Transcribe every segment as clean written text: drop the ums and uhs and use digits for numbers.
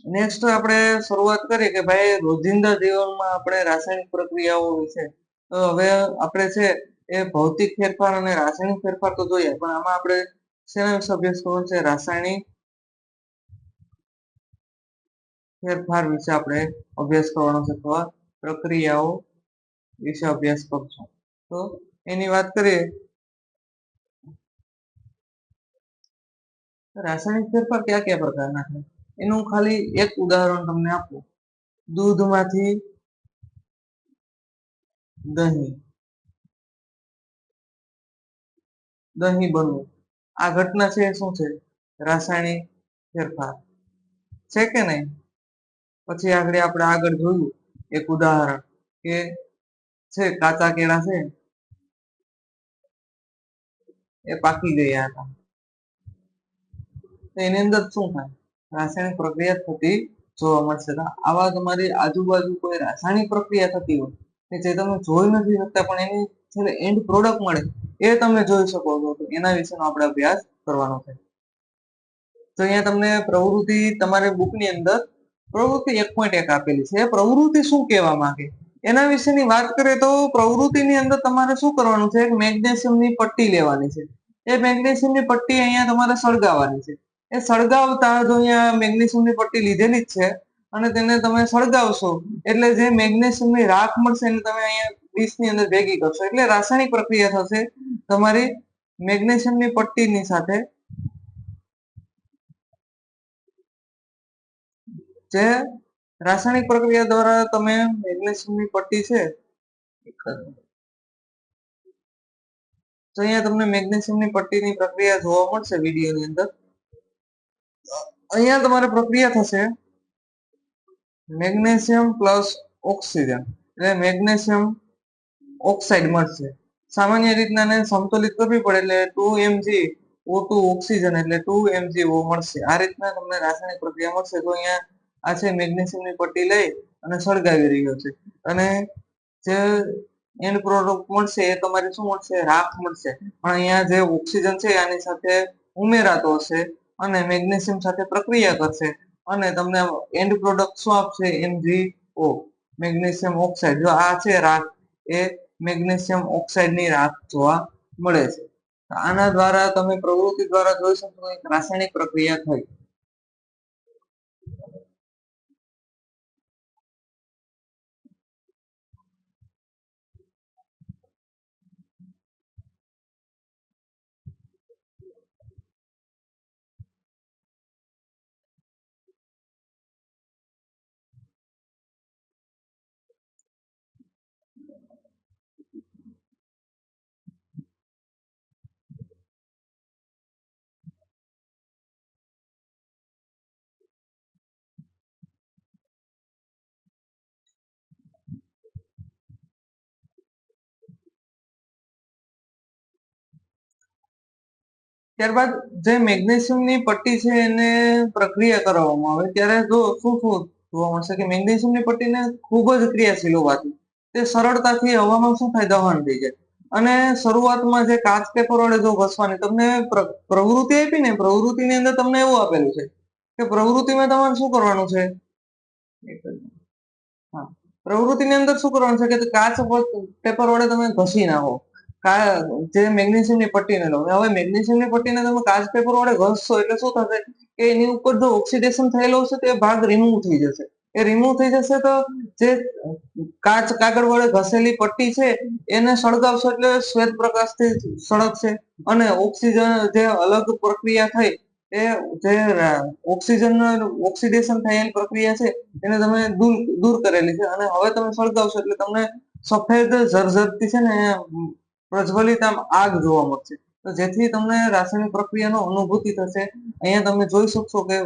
Next આપણે શરૂઆત કરીએ કે ભાઈ રોજિંદા જીવનમાં આપણે રાસાયણિક પ્રક્રિયાઓ વિશે. તો હવે આપણે છે એ ભૌતિક ફેરફાર અને રાસાયણિક ફેરફાર તો જોઈએ, પણ આમાં આપણે શેના વિશે અભ્યાસ કરવાનો છે? રાસાયણિક ફેરફાર વિશે આપણે અભ્યાસ કરવાનો છે, અથવા પ્રક્રિયાઓ વિશે અભ્યાસ કરશું. તો એની વાત કરીએ, રાસાયણિક ફેરફાર કયા કયા પ્રકારના છે એનું ખાલી એક ઉદાહરણ તમને આપું. દૂધમાંથી દહીં બનવું, આ ઘટના છે એ શું છે? રાસાયણિક ફેરફાર છે કે નહીં? પછી આપણે આગળ જોયું એક ઉદાહરણ કે છે કાચા કેળા છે એ પાકી ગયા હતા, તો એની અંદર શું થાય? રાસાયણિક પ્રક્રિયા થતી જોવા મળશે. આવા તમારી આજુબાજુ કોઈ રાસાયણિક પ્રક્રિયા થતી હોય કે જે તમે જોઈ નથી શકતા, પણ એની છેલ્લે એન્ડ પ્રોડક્ટ મળે એ તમે જોઈ શકો છો, તો એના વિશેનો આપણે અભ્યાસ કરવાનો છે. તો અહીંયા તમને પ્રવૃત્તિ તમારી બુકની અંદર પ્રવૃત્તિ 1.1 આપેલી છે. પ્રવૃત્તિ શું કહેવા માંગે એના વિશેની વાત કરીએ તો પ્રવૃત્તિની અંદર તમારે શું કરવાનું છે? એક મેગ્નેશિયમની પટ્ટી લેવાની છે. એ મેગ્નેશિયમની પટ્ટી અહીંયા તમારે સળગાવવાની છે. એ સળગાવતા જો અહીંયા મેગ્નેશિયમની પટ્ટી લીધેલી જ છે અને તેને તમે સળગાવશો એટલે જે મેગ્નેશિયમની રાખ મળશે એને તમે અહીંયા ડીશની અંદર ભેગી કરશો, એટલે રાસાયણિક પ્રક્રિયા થશે તમારી મેગ્નેશિયમની પટ્ટીની સાથે. જે રાસાયણિક પ્રક્રિયા દ્વારા તમે મેગ્નેશિયમની પટ્ટી છે, તો અહીંયા તમને મેગ્નેશિયમની પટ્ટીની પ્રક્રિયા જોવા મળશે વિડીયોની અંદર. અહીંયા તમારે પ્રક્રિયા થશે મેગ્નેશિયમ પ્લસ ઓક્સિજન, એટલે મેગ્નેશિયમ ઓક્સાઇડ મળશે. સામાન્ય રીતના એને સમતોલિત કરવી પડે એટલે 2mgO2 ઓક્સિજન એટલે 2mgO મળશે. આ રીતના તમને રાસાયણિક પ્રક્રિયા મળશે. તો અહીંયા આ છે મેગ્નેશિયમની પટ્ટી લઈ અને સળગાવી રહ્યો છે, અને જે એન્ડ પ્રોડક્ટ મળશે એ તમારે શું મળશે? રાખ મળશે. પણ અહીંયા જે ઓક્સિજન છે આની સાથે ઉમેરાતો હશે અને મેગ્નેશિયમ સાથે પ્રક્રિયા કરશે અને તમને એન્ડ પ્રોડક્ટ શું આપશે? MgO magnesium oxide. જો આ છે રાખ, એ મેગ્નેશિયમ ઓક્સાઇડની રાખ જોવા મળે છે. આના દ્વારા તમે પ્રવૃત્તિ દ્વારા જોઈ શકો એક રાસાયણિક પ્રક્રિયા થઈ. ત્યારબાદ જે મેગ્નેશિયમની પટ્ટી છે એને પ્રક્રિયા કરવામાં આવે ત્યારે જો શું શું જોવા મળશે કે મેગ્નેશિયમની પટ્ટીને ખૂબ જ ક્રિયાશીલ હોવાથી તે સરળતાથી હવામાં શું થાય? દહન થઈ જાય. અને શરૂઆતમાં જે કાચ પેપર વડે જો ઘસવાની તમને પ્રવૃત્તિ આપી ને, પ્રવૃત્તિની અંદર તમને એવું આપેલું છે કે પ્રવૃત્તિમાં તમારે શું કરવાનું છે? હા, પ્રવૃત્તિની અંદર શું કરવાનું છે કે કાચ પેપર વડે તમે ઘસી નાખો જે મેગ્નેશિયમની પટ્ટીને લો. હવે મેગ્નેશિયમની પટ્ટીને તમે કાચ પેપર વડે ઘસશો એટલે શું થશે કે એની ઉપર જો ઓક્સિડેશન થયેલું હશે તો એ ભાગ રિમૂવ થઈ જશે. એ રિમૂવ થઈ જશે તો જે કાગળ વડે ઘસેલી પટ્ટી છે એને સળગાવશો એટલે શ્વેત પ્રકાશથી સળગશે અને ઓક્સિજન જે અલગ પ્રક્રિયા થઈ એ જે ઓક્સિજન ઓક્સિડેશન થયેલી પ્રક્રિયા છે એને તમે દૂર કરેલી છે, અને હવે તમે સળગાવશો એટલે તમને સફેદ ઝરઝરતી છે ને પ્રજ્વલિત આમ આગ જોવા મળશે. તો જેથી તમને રાસાયણિક પ્રક્રિયાનો અનુભૂતિ થશે. અહીંયા તમે જોઈ શકશો કે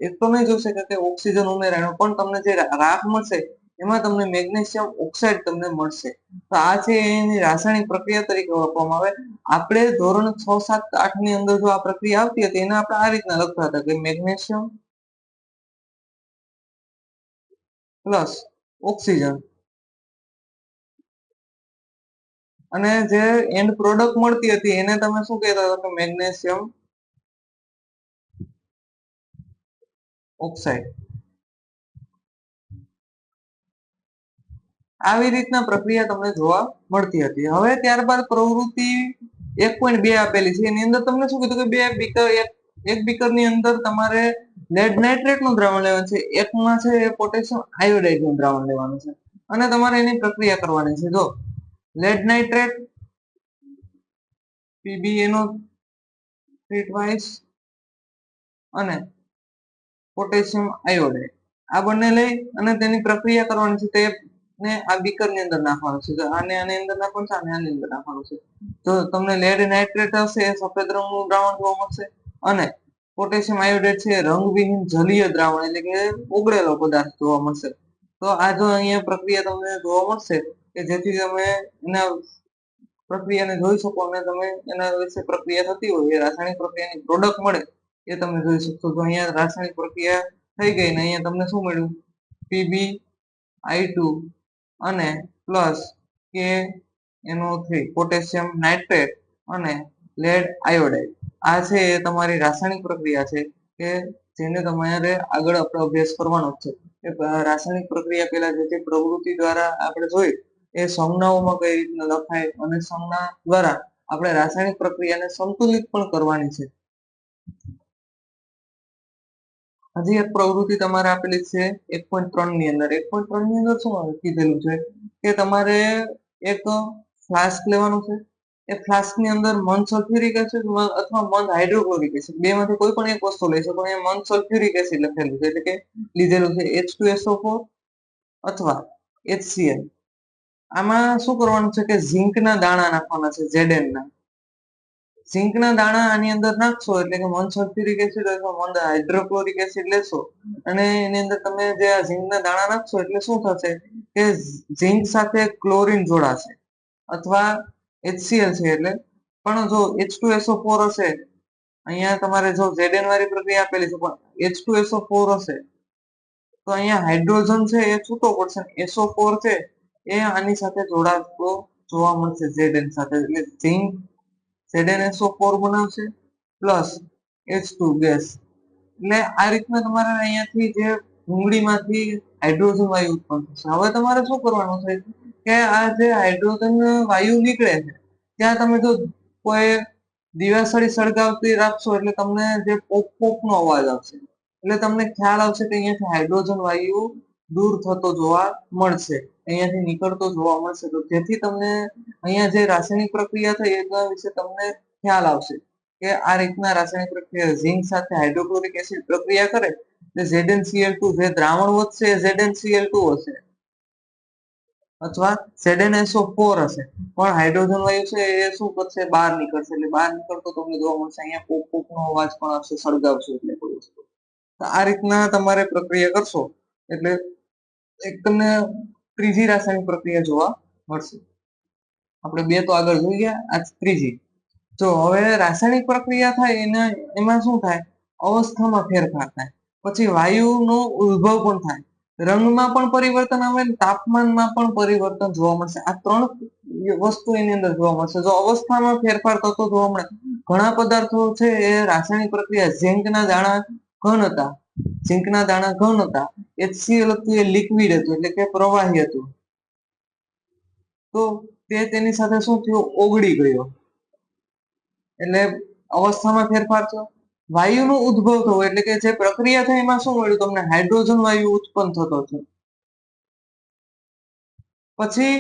એક તો નહીં જોઈ શકે કે ઓક્સિજન ઉમેરાયો, પણ તમને જે રાખ મળશે એમાં તમને મેગ્નેશિયમ ઓક્સાઇડ તમને મળશે. તો આ છે એની રાસાયણિક પ્રક્રિયા તરીકે ઓળખવામાં આવે. આપણે ધોરણ 6, 7, 8 ની અંદર જો આ પ્રક્રિયા આવતી હતી એને આપણે આ રીતના લખતા હતા કે મેગ્નેશિયમ પ્લસ ઓક્સિજન, અને જે એન્ડ પ્રોડક્ટ મળતી હતી એને તમે શું કહેતા હતા? કે મેગ્નેશિયમ ઓક્સાઇડ. આવી રીતના પ્રક્રિયા તમને જોવા મળતી હતી. હવે ત્યારબાદ પ્રવૃત્તિ 1.2 આપેલી છે. એની અંદર તમને શું કીધું કે એક બીકર ની અંદર તમારે લેડ નાઇટ્રેટ નું દ્રાવણ લેવાનું છે, એકમાં છે એ પોટેશિયમ આયોડાઇડ નું દ્રાવણ લેવાનું છે અને તમારે એની પ્રક્રિયા કરવાની છે. જો લેડ નાઇટ્રેટ PbNO3 ટ્વાઇસ અને પોટેશિયમ આયોડાઇડ આ બંને લઈ અને તેની પ્રક્રિયા કરવાની છે. તેને આ બીકર ની અંદર નાખવાનું છે. આને આની અંદર નાખવાનું છે, આની અંદર નાખવાનું છે. તો તમને લેડ નાઇટ્રેટ હશે એ સફેદ રંગનું દ્રાવણ જોવા મળશે અને પોટેશિયમ આયોડાઇડ છે રંગવિહીન જલીય દ્રાવણ એટલે કે ઓગળેલો પદાર્થ જોવા મળશે. તો આ જો અહીંયા પ્રક્રિયા તમને જોવા મળશે કે જેથી તમે એના પ્રક્રિયાને જોઈ શકો અને તમે એના વિશે પ્રક્રિયા થતી હોય એ રાસાયણિક પ્રક્રિયાની પ્રોડક્ટ મળે એ તમે જોઈ શકશો. તો અહીંયા રાસાયણિક પ્રક્રિયા થઈ ગઈ ને અહીંયા તમને શું મળ્યું PbI2 અને પ્લસ KNO3 પોટેશિયમ નાઇટ્રેટ અને લેડ આયોડાઇડ આ છે એ તમારી રાસાયણિક પ્રક્રિયા છે કે જેને તમારે આગળ આપણે અભ્યાસ કરવાનો છે. રાસાયણિક પ્રક્રિયા પહેલા જે પ્રવૃત્તિ દ્વારા આપણે જોઈ એ સંજ્ઞાઓમાં કઈ રીતના લખાય અને સંજ્ઞા દ્વારા આપણે રાસાયણિક પ્રક્રિયાને સંતુલિત પણ કરવાની છે. હજી એક પ્રવૃત્તિ તમારે આપેલી છે 1.3 ની અંદર. 1.3 ની અંદર શું કીધેલું છે કે તમારે એક ફ્લાસ્ક લેવાનું છે. એ ફ્લાસ્ક ની અંદર મન સલ્ફ્યુરિક એસિડ અથવા મન હાઇડ્રોક્લોરિક એસિડ બે માંથી કોઈ પણ એક વસ્તુ લઈ શકો. અહીંયા મન સલ્ફ્યુરિક એસિડ લખેલું છે એટલે કે લીધેલું છે H2SO4 અથવા HCl. આમાં શું કરવાનું છે કે ઝીંકના દાણા નાખવાના છે Zn ના. ઝીંકના દાણા આની અંદર નાખશો એટલે કે મન સલ્ફ્યુરિક એસિડ અથવા મન હાઇડ્રોક્લોરિક એસિડ લેશો અને એની અંદર તમે જે આ ઝીંકના દાણા નાખશો એટલે શું થશે કે ઝીંક સાથે ક્લોરીન જોડાશે અથવા HCl છે એટલે પણ જો H2SO4 હશે અહીંયા તમારે જો Zn વાળી પ્રક્રિયા આપેલી છે પણ H2SO4 હશે તો અહીંયા હાઇડ્રોજન છે એ છૂટો પડશે. SO4 છે એ આની સાથે જોડાતો જોવા મળશે Zn સાથે એટલે ઝીંક ZnSO4 બનાવશે પ્લસ H2 ગેસ. એટલે આ રીતના તમારે અહીંયાથી જે ભૂંગળીમાંથી હાઇડ્રોજન વાયુ ઉત્પન્ન થશે. હવે તમારે શું કરવાનું છે કે આ જે હાઇડ્રોજન વાયુ નીકળે છે ત્યાં તમે જો કોઈ દિવાસળી સળગાવતી રાખશો એટલે તમને જે પોપ પોપ નો અવાજ આવશે એટલે તમને ખ્યાલ આવશે કે અહીંયાથી હાઇડ્રોજન વાયુ દૂર થતો જોવા મળશે, અહીંયાથી નીકળતો જોવા મળશે. તો જેથી તમને અહીંયા જે રાસાયણિક પ્રક્રિયા થઈ એના વિશે તમને ખ્યાલ આવશે કે આ રીતના રાસાયણિક પ્રક્રિયા ઝીંક સાથે હાઇડ્રોક્લોરિક એસિડ પ્રક્રિયા કરે એટલે ZnCl2 જે દ્રાવણ વધશે એ ZnCl2 હશે અથવા ZnSO4 હશે પણ હાઇડ્રોજન વાયુ છે એ શું કરશે બહાર નીકળશે એટલે બહાર નીકળતો તમને જોવા મળશે. અહીંયા પોપ પોપ નો અવાજ પણ આવશે સળગાવશો એટલે કોઈ વસ્તુ. તો આ રીતના તમારે પ્રક્રિયા કરશો એટલે એક તમને ત્રીજી રાસાયણિક પ્રક્રિયા જોવા મળશે. આપણે બે તો આગળ જોઈ ગયા, આ ત્રીજી. જો હવે રાસાયણિક પ્રક્રિયા થાય એમાં શું થાય અવસ્થામાં ફેરફાર થાય, પછી વાયુનો ઉદ્ભવ પણ થાય, રંગમાં પણ પરિવર્તન આવે તાપમાનમાં પણ પરિવર્તન જોવા મળશે. આ ત્રણ વસ્તુ એની અંદર જોવા મળશે. જો અવસ્થામાં ફેરફાર થતો જોવા મળે ઘણા પદાર્થો છે એ રાસાયણિક પ્રક્રિયા ઝીંકના દાણા ઘન હતા, ઝીંકના દાણા ઘન હતા, HCl હતું એ લિક્વિડ હતું એટલે કે પ્રવાહી હતું તો તે તેની સાથે શું થયું ઓગળી ગયો એટલે અવસ્થામાં ફેરફાર થયો. વાયુનો ઉદ્ભવ થયો એટલે કે જે પ્રક્રિયા થઈ એમાં શું મળ્યું તમને હાઇડ્રોજન વાયુ ઉત્પન્ન થતો છે. પછી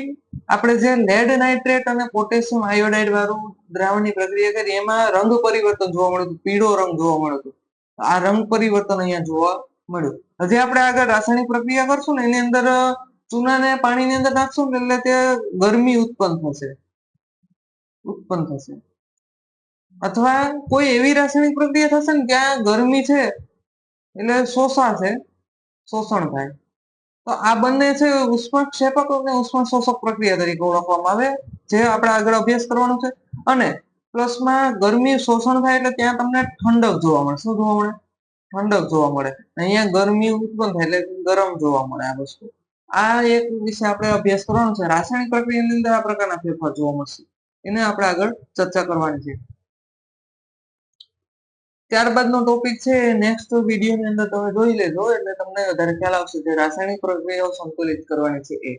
આપણે જે લેડ નાઇટ્રેટ અને પોટેશિયમ આયોડાઇડ વાળું દ્રાવણની પ્રક્રિયા કરી એમાં રંગ પરિવર્તન જોવા મળ્યું, પીળો રંગ જોવા મળ્યો. આ રંગ પરિવર્તન અહીંયા જોવા મળ્યું. હજી આપણે આગળ રાસાયણિક પ્રક્રિયા કરશું ને એની અંદર ચૂનાને પાણીની અંદર નાખશું ને એટલે તે ગરમી ઉત્પન્ન થશે અથવા કોઈ એવી રાસાયણિક પ્રક્રિયા થશે ને ત્યાં ગરમી છે એટલે શોષણ થાય. તો આ બંને છે ઉષ્માક્ષેપક અને ઉષ્મા શોષક પ્રક્રિયા તરીકે ઓળખવામાં આવે જે આપણે આગળ અભ્યાસ કરવાનો છે. અને પ્લસમાં ગરમી શોષણ થાય એટલે ત્યાં તમને ઠંડક જોવા મળે. શું જોવા મળે? ઠંડક જોવા મળે. અહીંયા ગરમી ઉત્પન્ન થાય એટલે ગરમ જોવા મળે. આ વસ્તુ આ એક વિશે આપણે અભ્યાસ કરવાનો છે. રાસાયણિક પ્રક્રિયાની અંદર આ પ્રકારના ફેરફાર જોવા મળશે એને આપણે આગળ ચર્ચા કરવાની છે. ત્યારબાદનો ટોપિક છે નેક્સ્ટ વિડીયોની અંદર તમે જોઈ લેજો એટલે તમને વધારે ખ્યાલ આવશે જે રાસાયણિક પ્રક્રિયાઓ સંતુલિત કરવાની છે એ.